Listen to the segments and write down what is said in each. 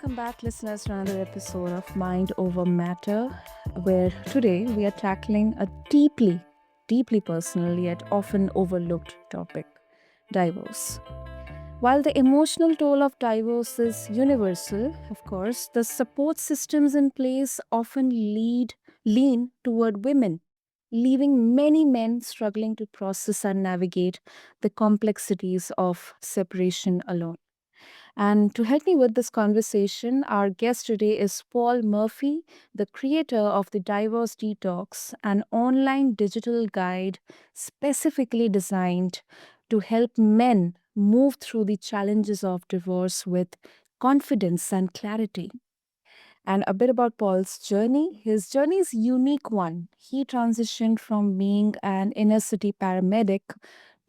Welcome back, listeners, to another episode of Mind Over Matter, where today we are tackling a deeply personal yet often overlooked topic: divorce. While the emotional toll of divorce is universal, of course, the support systems in place often lean toward women, leaving many men struggling to process and navigate the complexities of separation alone. And to help me with this conversation, our guest today is Paul Murphy, the creator of the Divorce Detox, an online digital guide specifically designed to help men move through the challenges of divorce with confidence and clarity. And a bit about Paul's journey. His journey is unique one. He transitioned from being an inner city paramedic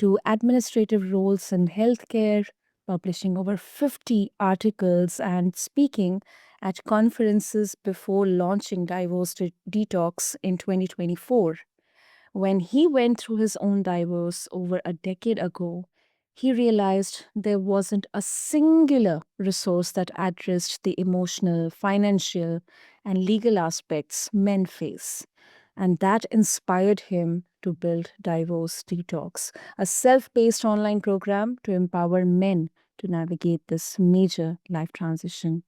to administrative roles in healthcare, publishing over 50 articles and speaking at conferences before launching Detox in 2024. When he went through his own divorce over a decade ago, he realized there wasn't a singular resource that addressed the emotional, financial, and legal aspects men face. And that inspired him to build Divorce Detox, a self paced online program to empower men to navigate this major life transition.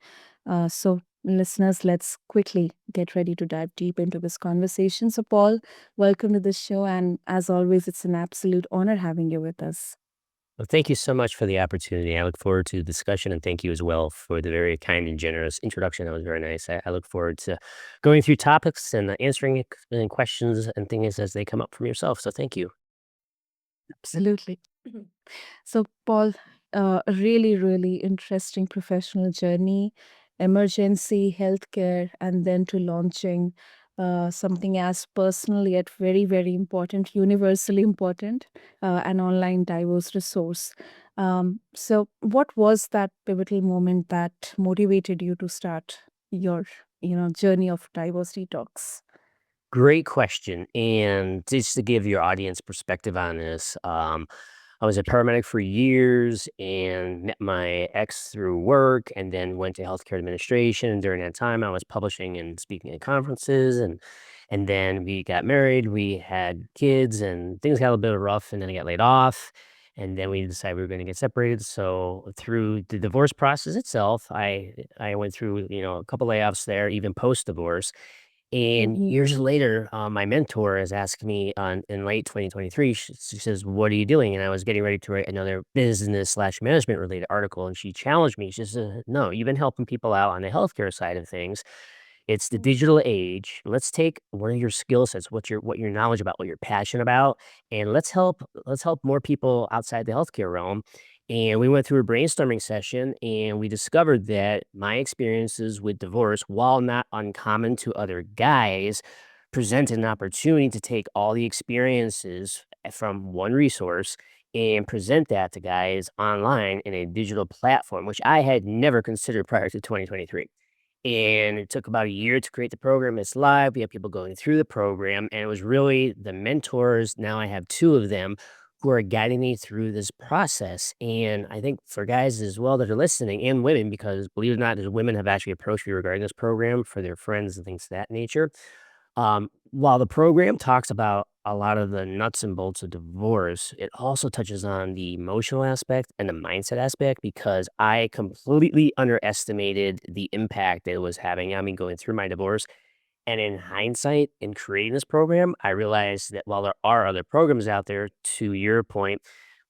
Listeners, let's quickly get ready to dive deep into this conversation. So, Paul, welcome to the show. And as always, it's an absolute honor having you with us. Well, thank you so much for the opportunity. I look forward to the discussion, and thank you as well for the very kind and generous introduction. That was very nice. I look forward to going through topics and answering questions and things as they come up from yourself. So thank you. Absolutely. So, Paul, a really interesting professional journey, emergency healthcare, and then to launching something as personal yet very important, universally important, an online divorce resource. So, what was that pivotal moment that motivated you to start your, journey of divorce detox? Great question. And just to give your audience perspective on this, I was a paramedic for years and met my ex through work and then went to healthcare administration. And during that time, I was publishing and speaking at conferences. And then we got married, we had kids, and things got a little bit rough. And then I got laid off. And then we decided we were going to get separated. So through the divorce process itself, I went through a couple layoffs there, even post divorce. And Mhm. years later, my mentor has asked me in late 2023, she says, "What are you doing?" And I was getting ready to write another business slash management related article. And she challenged me. She said, "No, you've been helping people out on the healthcare side of things. It's the digital age. Let's take what are your skill sets, what your knowledge about, what you're passionate about, and let's help more people outside the healthcare realm." And we went through a brainstorming session and we discovered that my experiences with divorce, while not uncommon to other guys, presented an opportunity to take all the experiences from one resource and present that to guys online in a digital platform, which I had never considered prior to 2023. And it took about a year to create the program. It's live. We have people going through the program, and it was really the mentors. Now I have two of them who are guiding me through this process. And I think for guys as well that are listening and women, because believe it or not, there's women have actually approached me regarding this program for their friends and things of that nature. While the program talks about a lot of the nuts and bolts of divorce, it also touches on the emotional aspect and the mindset aspect because I completely underestimated the impact that it was having on me going through my divorce. And in hindsight, in creating this program, I realized that while there are other programs out there, to your point,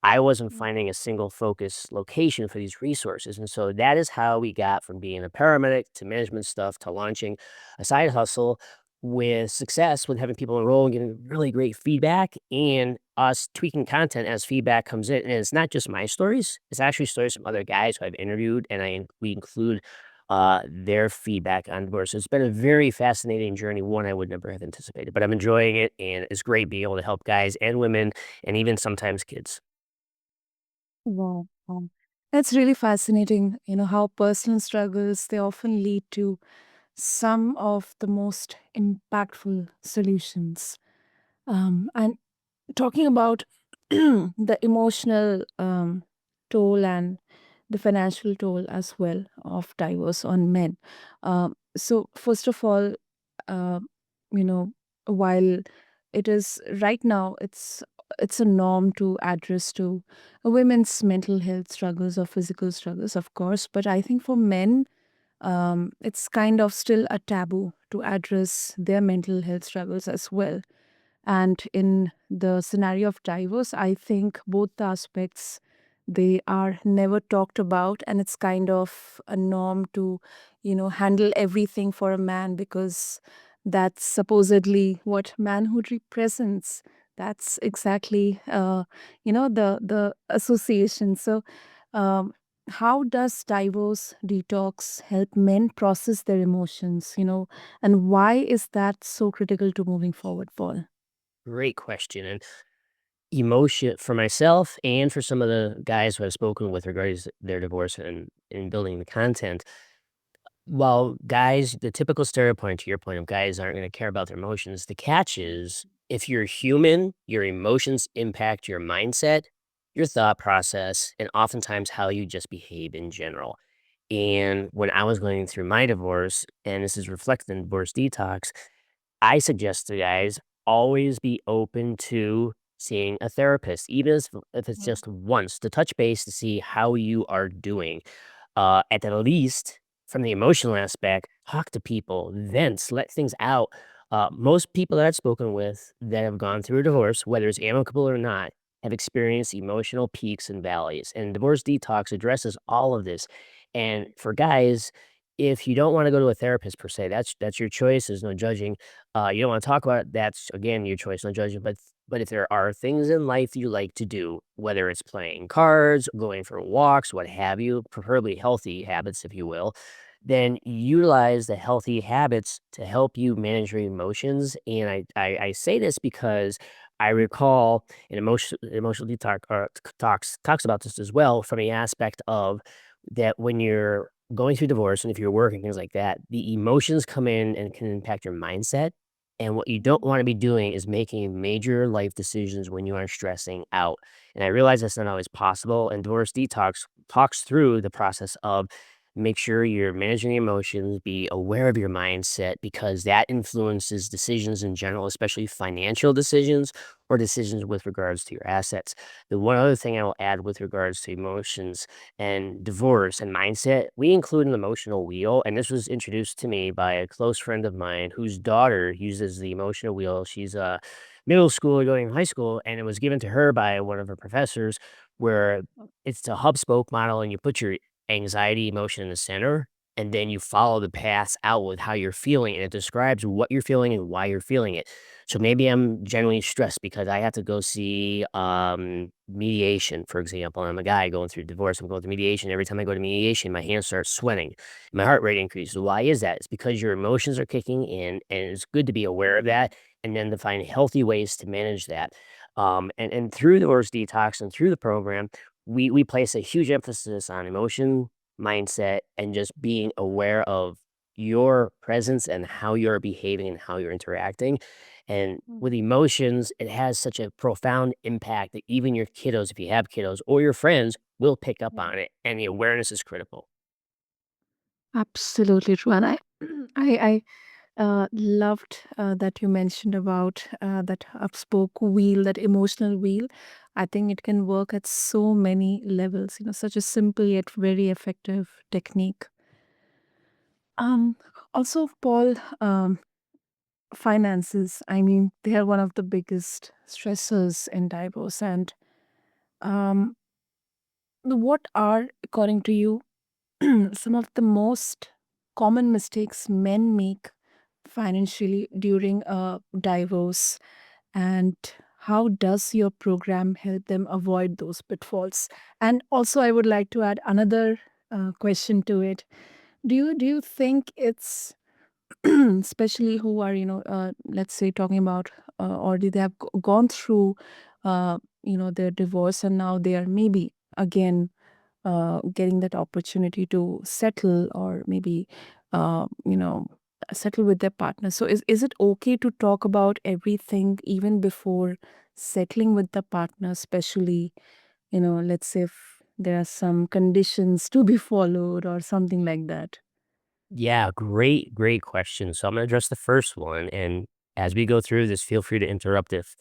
I wasn't finding a single focus location for these resources. And so that is how we got from being a paramedic to management stuff to launching a side hustle with success, with having people enroll and getting really great feedback and us tweaking content as feedback comes in. And it's not just my stories, it's actually stories from other guys who I've interviewed and we include their feedback on divorce. So it's been a very fascinating journey, one I would never have anticipated, but I'm enjoying it and it's great being able to help guys and women and even sometimes kids. Wow. Wow. That's really fascinating, how personal struggles they often lead to some of the most impactful solutions. And talking about the emotional toll and the financial toll as well of divorce on men. So, first of all, uh, you know, while it is right now, it's a norm to address to women's mental health struggles or physical struggles, of course. But I think for men, it's kind of still a taboo to address their mental health struggles as well. And in the scenario of divorce, I think both the aspects, they are never talked about, and it's kind of a norm to, handle everything for a man because that's supposedly what manhood represents. That's exactly, the association. So, um, how does divorce detox help men process their emotions? And why is that so critical to moving forward, Paul? Great question. And emotion for myself and for some of the guys who I've spoken with regarding their divorce and building the content. While guys, the typical stereotype to your point of guys aren't going to care about their emotions, the catch is if you're human, your emotions impact your mindset, your thought process, and oftentimes how you just behave in general. And when I was going through my divorce, and this is reflected in Divorce Detox, I suggest to guys always be open to seeing a therapist, even if it's Mm, just once to touch base to see how you are doing. At the least, from the emotional aspect, talk to people, vents, let things out. Most people that I've spoken with that have gone through a divorce, whether it's amicable or not, have experienced emotional peaks and valleys. And Divorce Detox addresses all of this. And for guys, if you don't want to go to a therapist per se, that's your choice. There's no judging. You don't want to talk about it. That's again your choice, no judging. But if there are things in life you like to do, whether it's playing cards, going for walks, what have you, preferably healthy habits, if you will, then utilize the healthy habits to help you manage your emotions. And I say this because I recall an emotional detox talks about this as well from the aspect of that when you're going through divorce and if you're working things like that, the emotions come in and can impact your mindset. And what you don't mm, want to be doing is making major life decisions when you are stressing out. And I realize that's not always possible. And Divorce Detox talks through the process of make sure you're managing your emotions, be aware of your mindset because that influences decisions in general, especially financial decisions or decisions with regards to your assets. The one other thing I will add with regards to emotions and divorce and mindset, we include an emotional wheel. And this was introduced to me by a close friend of mine whose daughter uses the emotional wheel. She's a middle school going to high school, and it was given to her by one of her professors where it's the hub spoke model and you put your anxiety emotion in the center and then you follow the paths out with how you're feeling and it describes what you're feeling and why you're feeling it. So maybe I'm generally stressed because I have to go see mediation, for example. I'm a guy going through divorce. I'm going through mediation. Every time I go to mediation, my hands start sweating. My heart rate increases. Why is that? It's because your emotions are kicking in, and it's good to be aware of that and then to find healthy ways to manage that. And through the Divorce Detox and through the program, we place a huge emphasis on emotion, mindset, and just being aware of your presence and how you're behaving and how you're interacting. And mm, with emotions, it has such a profound impact that even your kiddos, if you have kiddos or your friends, will pick up yeah. on it. And the awareness is critical. Absolutely true. And I loved that you mentioned about that upspoke wheel, that emotional wheel. I think it can work at so many levels, such a simple yet very effective technique. Um, Also, Paul, finances, I mean, they are one of the biggest stressors in divorce. And um, what are, according to you, some of the most common mistakes men make financially during a divorce, and how does your program help them avoid those pitfalls? And also, I would like to add another question to it. Do you think it's especially who are, let's say, talking about or they have gone through their divorce, and now they are maybe again getting that opportunity to settle, or maybe settle with their partner. So is it okay to talk about everything even before settling with the partner, especially, let's say, there are some conditions to be followed or something like that? Yeah, great question. So I'm gonna address the first one, and as we go through this, feel free to interrupt if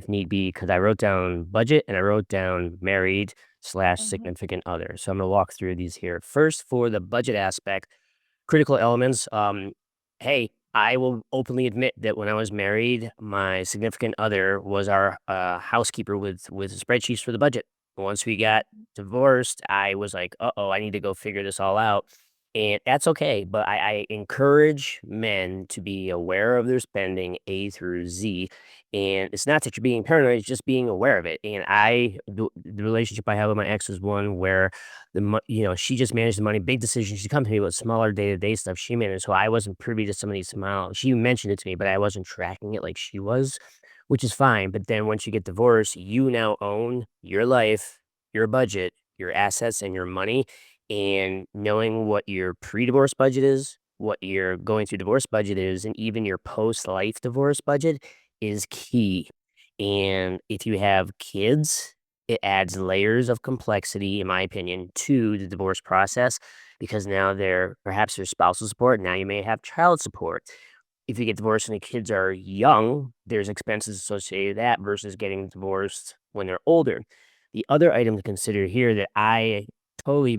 need be, because I wrote down budget and I wrote down married slash Uh-huh. significant other. So I'm gonna walk through these here. First, for the budget aspect, critical elements. Hey, I will openly admit that when I was married, my significant other was our housekeeper with spreadsheets for the budget. Once we got divorced, I was like, "Uh oh, I need to go figure this all out." And that's okay, but I encourage men to be aware of their spending A through Z. And it's not that you're being paranoid, it's just being aware of it. And the relationship I have with my ex is one where she just managed the money, big decisions. She come to me with smaller day-to-day stuff she managed. So I wasn't privy to some of these small. She mentioned it to me, but I wasn't tracking it like she was, which is fine. But then once you get divorced, you now own your life, your budget, your assets, and your money, and knowing what your pre-divorce budget is, what your going through divorce budget is, and even your post-life divorce budget is key. And if you have kids, it adds layers of complexity, in my opinion, to the divorce process because now perhaps there's spousal support. Now you may have child support. If you get divorced and the kids are young, there's expenses associated with that versus getting divorced when they're older. The other item to consider here that I totally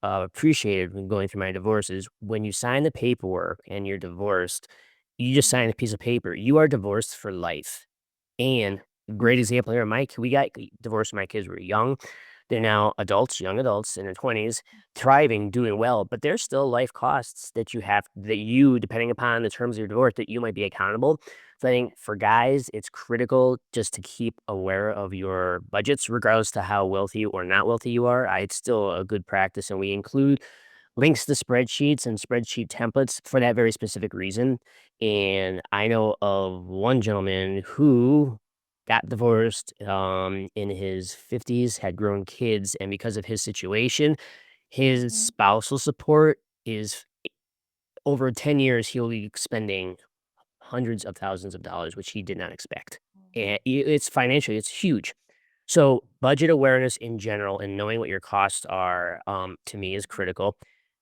appreciated when going through my divorce is when you sign the paperwork and you're divorced, you just sign a piece of paper. You are divorced for life. And great example here, Mike, we got divorced when my kids were young. They're now adults, young adults in their 20s, thriving, doing well, but there's still life costs that you, depending upon the terms of your divorce, that you might be accountable. So I think for guys, it's critical just to keep aware of your budgets, regardless to how wealthy or not wealthy you are. It's still a good practice, and we include links to spreadsheets and spreadsheet templates for that very specific reason. And I know of one gentleman who got divorced in his 50s, had grown kids, and because of his situation, his Mhm. spousal support is over 10 years, he'll be spending hundreds of thousands of dollars, which he did not expect. And it's financially, it's huge. So budget awareness in general and knowing what your costs are, to me is critical.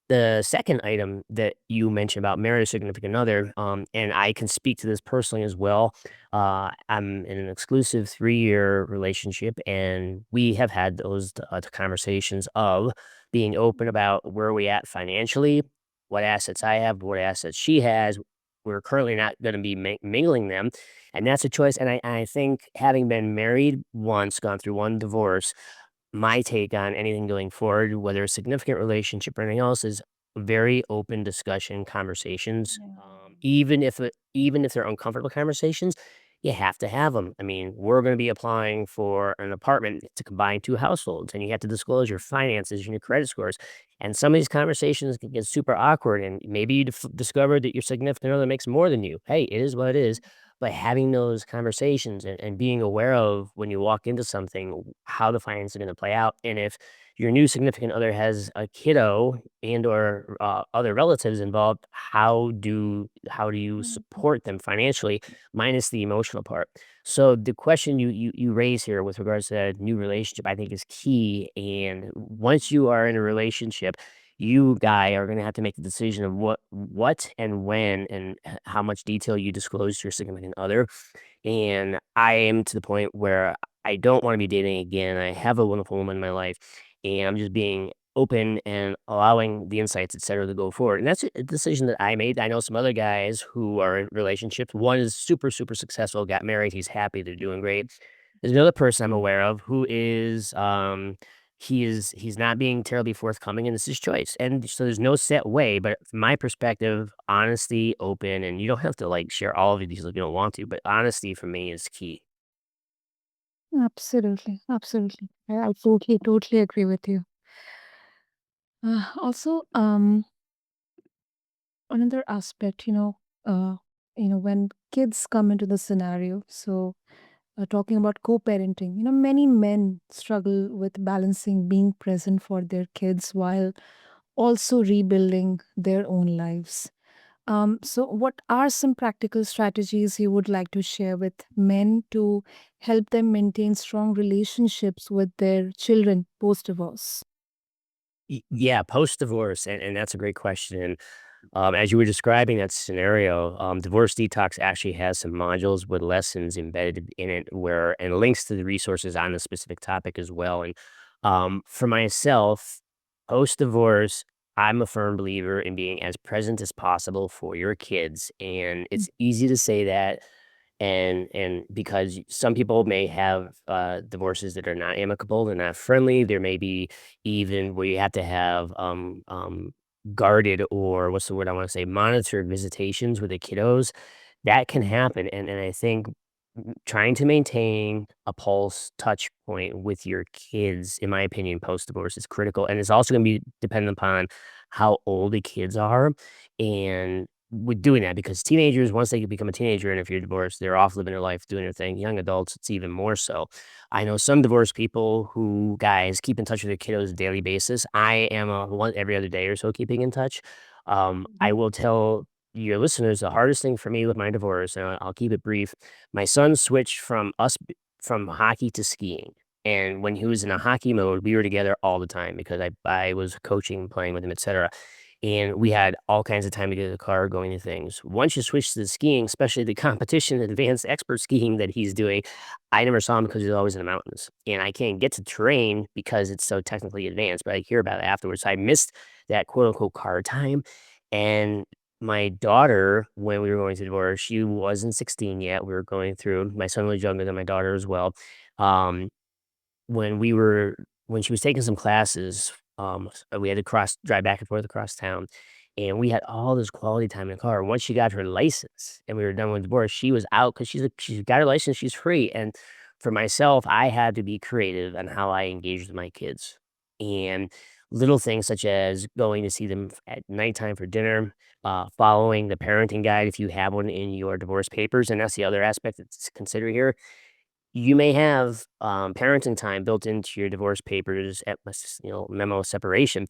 The second item that you mentioned about marriage significant other, and I can speak to this personally as well. I'm in an exclusive 3-year relationship, and we have had those conversations of being open about where we at financially, what assets I have, what assets she has. We're currently not going to be mingling them, and that's a choice. And I think having been married once, gone through one divorce, my take on anything going forward, whether a significant relationship or anything else, is very open discussion conversations. Yeah. Even if they're uncomfortable conversations, you have to have them. I mean, we're going to be applying for an apartment to combine two households, and you have to disclose your finances and your credit scores. And some of these conversations can get super awkward, and maybe you discover that your significant other makes more than you. Hey, it is what it is. But having those conversations and being aware of when you walk into something, how the finances are gonna play out, and if your new significant other has a kiddo and or, other relatives involved, how do you Mhm. support them financially minus the emotional part? So the question you raise here with regards to that new relationship, I think is key, and once you are in a relationship, you guy are gonna have to make the decision of what and when and how much detail you disclose to your significant other. And I am to the point where I don't wanna be dating again. I have a wonderful woman in my life, and I'm just being open and allowing the insights, etcetera, to go forward. And that's a decision that I made. I know some other guys who are in relationships. One is super, super successful, got married, he's happy, they're doing great. There's another person I'm aware of who is, he's not being terribly forthcoming, and it's his choice. And so there's no set way, but from my perspective, honesty, open, and you don't have to like share all of these if you don't want to, but honesty for me is key. Absolutely, absolutely. I totally agree with you. Also, another aspect, when kids come into the scenario, so talking about co-parenting, many men struggle with balancing being present for their kids while also rebuilding their own lives. So, what are some practical strategies you would like to share with men to help them maintain strong relationships with their children post divorce? Yeah, post-divorce, and that's a great question, and, as you were describing that scenario, Divorce Detox actually has some modules with lessons embedded in it where and links to the resources on the specific topic as well, and, for myself, post-divorce, I'm a firm believer in being as present as possible for your kids, and Mm. it's easy to say that, and because some people may have, divorces that are not amicable, they're not friendly, there may be even where you have to have, guarded or what's the word I wanna say, monitored visitations with the kiddos, that can happen, and I think trying to maintain a pulse touch point with your kids, in my opinion, post-divorce is critical, and it's also gonna be dependent upon how old the kids are, and with doing that, because teenagers, once they become a teenager, and if you're divorced, they're off living their life, doing their thing. Young adults, it's even more so. I know some divorced people who, guys, keep in touch with their kiddos on a daily basis. I am a one every other day or so keeping in touch. I Mhm. will tell your listeners the hardest thing for me with my divorce, and I'll keep it brief. My son switched from hockey to skiing. And when he was in a hockey mode, we were together all the time because I was coaching, playing with him, etc, and we had all kinds of time to get in the car, going to things. Once you switch to the skiing, especially the competition, advanced expert skiing that he's doing, I never saw him because he's always in the mountains. And I can't get to terrain because it's so technically advanced, but I hear about it afterwards. So I missed that quote unquote car time. And my daughter, when we were going through divorce, she wasn't 16 yet. We were going through, my son was younger than my daughter as well. Um, when she was taking some classes, we had to drive back and forth across town, and we had all this quality time in the car. Once she got her license and we were done with divorce, she was out because she's got her license, she's free, and for myself, I had to be creative on how I engaged with my kids, and little things such as going to see them at nighttime for dinner, following the parenting guide if you have one in your divorce papers, and that's the other aspect that's considered here. You may have, parenting time built into your divorce papers at memo of separation.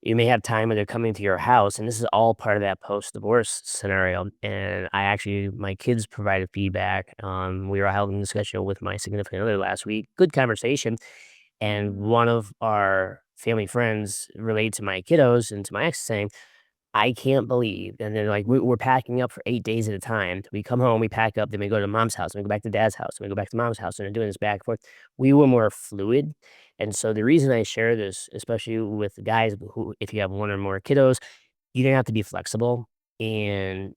You may have time when they're coming to your house, and this is all part of that post-divorce scenario, and my kids provided feedback. We were having a discussion with my significant other last week, good conversation, and Mhm. one of our family friends relayed to my kiddos and to my ex saying, I can't believe, and they're like, we're packing up for 8 days at a time. We come home, we pack up, then we go to mom's house, and we go back to dad's house, and we go back to mom's house, and they're doing this back and forth. We were more fluid, and so the reason I share this, especially with the guys who if you have 1 or more kiddos, you're gonna have to be flexible, and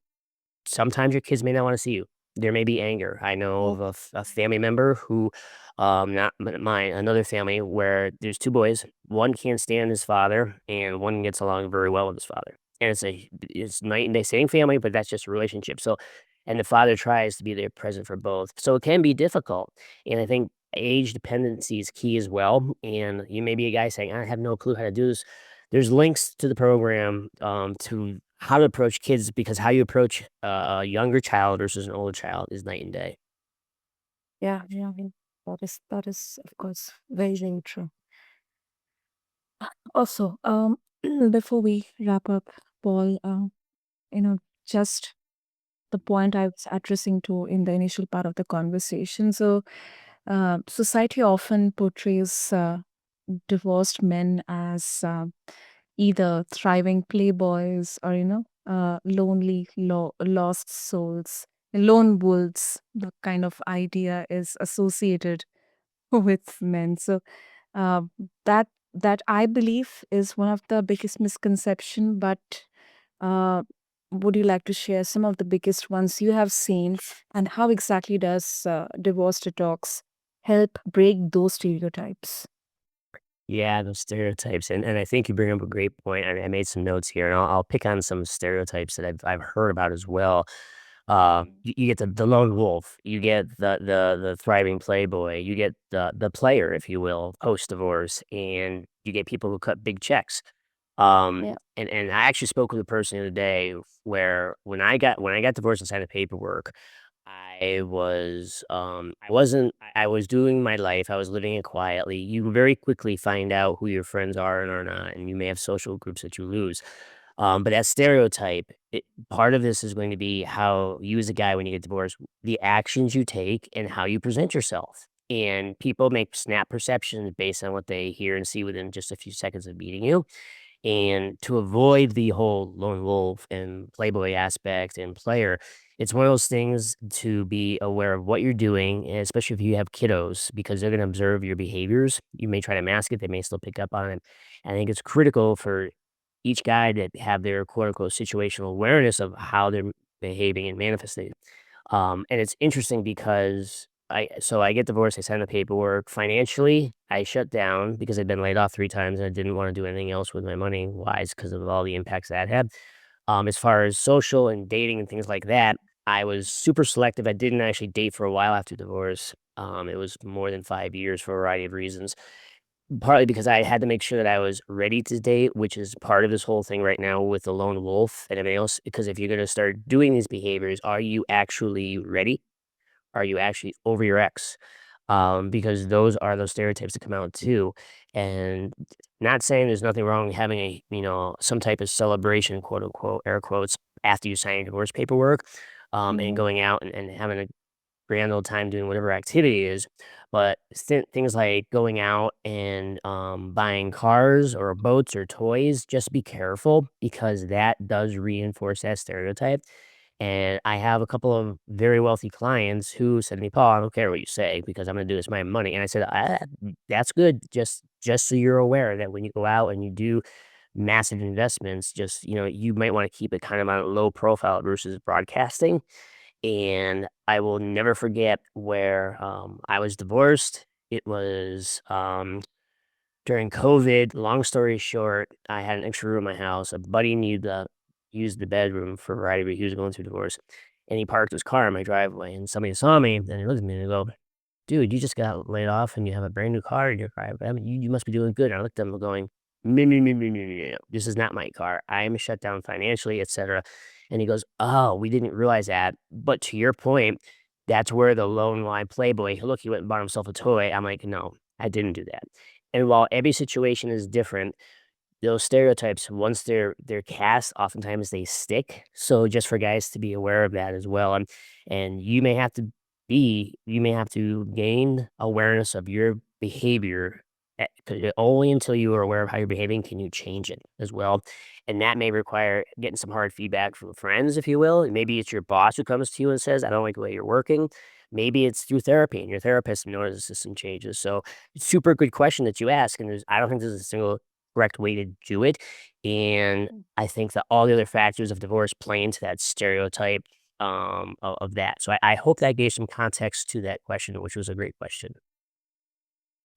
sometimes your kids may not wanna see you. There may be anger. I know Yeah. of a family member who, not mine, another family where there's 2 boys. One can't stand his father, and one gets along very well with his father. And it's night and day, same family, but that's just a relationship. So and the father tries to be there present for both. So it can be difficult. And I think age dependency is key as well. And you may be a guy saying, I have no clue how to do this. There's links to the program, to how to approach kids because how you approach a younger child versus an older child is night and day. Yeah, yeah, yeah. That is of course very, very true. Also, before we wrap up, Paul, you know, just the point I was addressing to in the initial part of the conversation. So, society often portrays divorced men as either thriving playboys or lonely, lost souls, lone wolves. The kind of idea is associated with men. So uh, that I believe is one of the biggest misconception. But uh, would you like to share some of the biggest ones you have seen, and how exactly does Divorce Detox help break those stereotypes? Yeah, those stereotypes, and I think you bring up a great point. I made some notes here, and I'll pick on some stereotypes that I've heard about as well. You get the lone wolf, you get the thriving playboy, you get the player, if you will, post divorce, and you get people who cut big checks. Yeah. And I actually spoke with a person the other day where when I got divorced and signed the paperwork, I was doing my life, I was living it quietly. You very quickly find out who your friends are and are not, and you may have social groups that you lose. But that stereotype, part of this is going to be how you as a guy when you get divorced, the actions you take and how you present yourself. and people make snap perceptions based on what they hear and see within just a few seconds of meeting you. And to avoid the whole lone wolf and playboy aspect and player, it's one of those things to be aware of what you're doing, and especially if you have kiddos, because they're going to observe your behaviors. You may try to mask it, they may still pick up on it. I think it's critical for each guy to have their quote unquote situational awareness of how they're behaving and manifesting. And it's interesting because I get divorced, I sign the paperwork. Financially, I shut down because I'd been laid off 3 times and I didn't wanna do anything else with my money wise because of all the impacts that had. As far as social and dating and things like that, I was super selective. I didn't actually date for a while after divorce. It was more than 5 years for a variety of reasons. Partly because I had to make sure that I was ready to date, which is part of this whole thing right now with the lone wolf and everything else, because if you're gonna start doing these behaviors, are you actually ready? Are you actually over your ex? Because those are those stereotypes that come out too. And not saying there's nothing wrong with having a, some type of celebration, quote unquote, air quotes, after you sign your divorce paperwork, and Mhm. going out and having a grand old time doing whatever activity is. But things like going out and buying cars or boats or toys, just be careful because that does reinforce that stereotype. And I have a couple of very wealthy clients who said to me, "Paul, I don't care what you say because I'm going to do this with my money." And I said, "That's good. Just so you're aware that when you go out and you do massive investments, just you might want to keep it kind of on a low profile versus broadcasting." And I will never forget where, I was divorced. It was, during COVID. Long story short, I had an extra room in my house. A buddy needed to use the bedroom for a variety of reasons. He was going through divorce, and he parked his car in my driveway, and somebody saw me, and he looked at me and they go, "Dude, you just got laid off and you have a brand new car in your driveway. I mean, you must be doing good." And I looked at him going, "Me, me, me, me, me, me, me. This is not my car. I am shut down financially, etc." And he goes, "Oh, we didn't realize that. But to your point, that's where the lone line playboy, look, he went and bought himself a toy." I'm like, "No, I didn't do that." And while every situation is different, those stereotypes, once they're cast, oftentimes they stick. So just for guys to be aware of that as well, and you may have to gain awareness of your behavior, 'cause only until you are aware of how you're behaving can you change it as well. And that may require getting some hard feedback from friends, if you will. And maybe it's your boss who comes to you and says, "I don't like the way you're working." Maybe it's through therapy and your therapist notices some changes. So super good question that you ask. And I don't think there's a single correct way to do it, and I think that all the other factors of divorce play into that stereotype, of that. So I hope that gave some context to that question, which was a great question.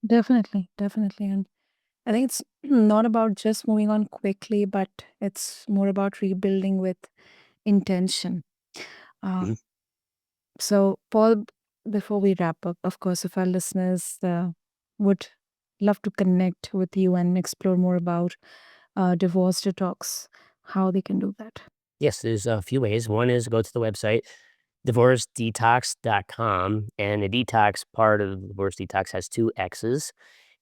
Definitely, definitely. And I think it's not about just moving on quickly, but it's more about rebuilding with intention. Uh, Mhm. so, Paul, before we wrap up, of course, if our listeners would love to connect with you and explore more about Divorce Detox, how they can do that. Yes, there's a few ways. One is go to the website, divorcedetox.com, and the detox part of the divorce detox has 2 X's.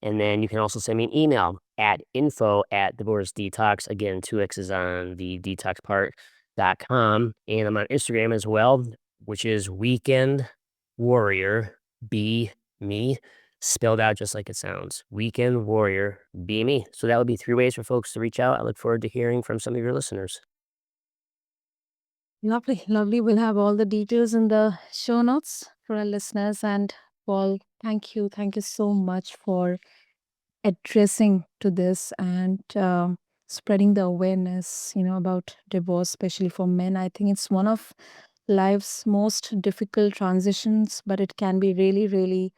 And then you can also send me an email at info@divorce detox. Again, 2 X's on the detox part.com. And I'm on Instagram as well, which is Weekend Warrior Be Me, spelled out just like it sounds. Weekend Warrior Be Me. So that would be 3 ways for folks to reach out. I look forward to hearing from some of your listeners. Lovely, lovely. We'll have all the details in the show notes for our listeners. And Paul, thank you. Thank you so much for addressing to this and spreading the awareness, about divorce, especially for men. I think it's one of life's most difficult transitions, but it can be really, really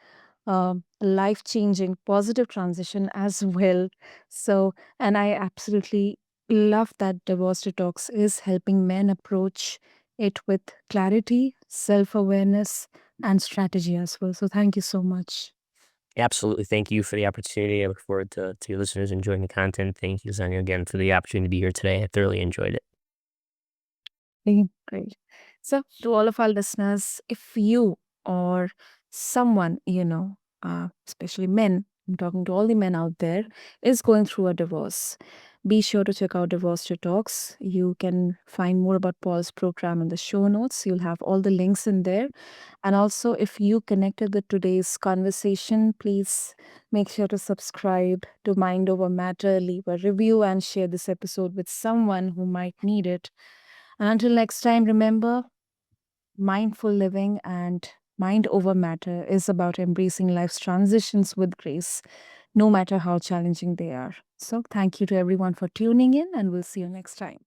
life changing, positive transition as well. So, and I absolutely love that Divorce Detox is helping men approach it with clarity, self awareness, and strategy as well. So, thank you so much. Absolutely. Thank you for the opportunity. I look forward to your listeners enjoying the content. Thank you, Zanya, again for the opportunity to be here today. I thoroughly enjoyed it. Great. So, to all of our listeners, if you or someone, especially men, I'm talking to all the men out there, is going through a divorce, Be sure to check out Divorce Detox. You can find more about Paul's program in the show notes. You'll have all the links in there. And also, if you connected with today's conversation, please make sure to subscribe to Mind Over Matter, leave a review, and share this episode with someone who might need it. And until next time, remember, mindful living and mind over matter is about embracing life's transitions with grace, no matter how challenging they are. So, thank you to everyone for tuning in, and we'll see you next time.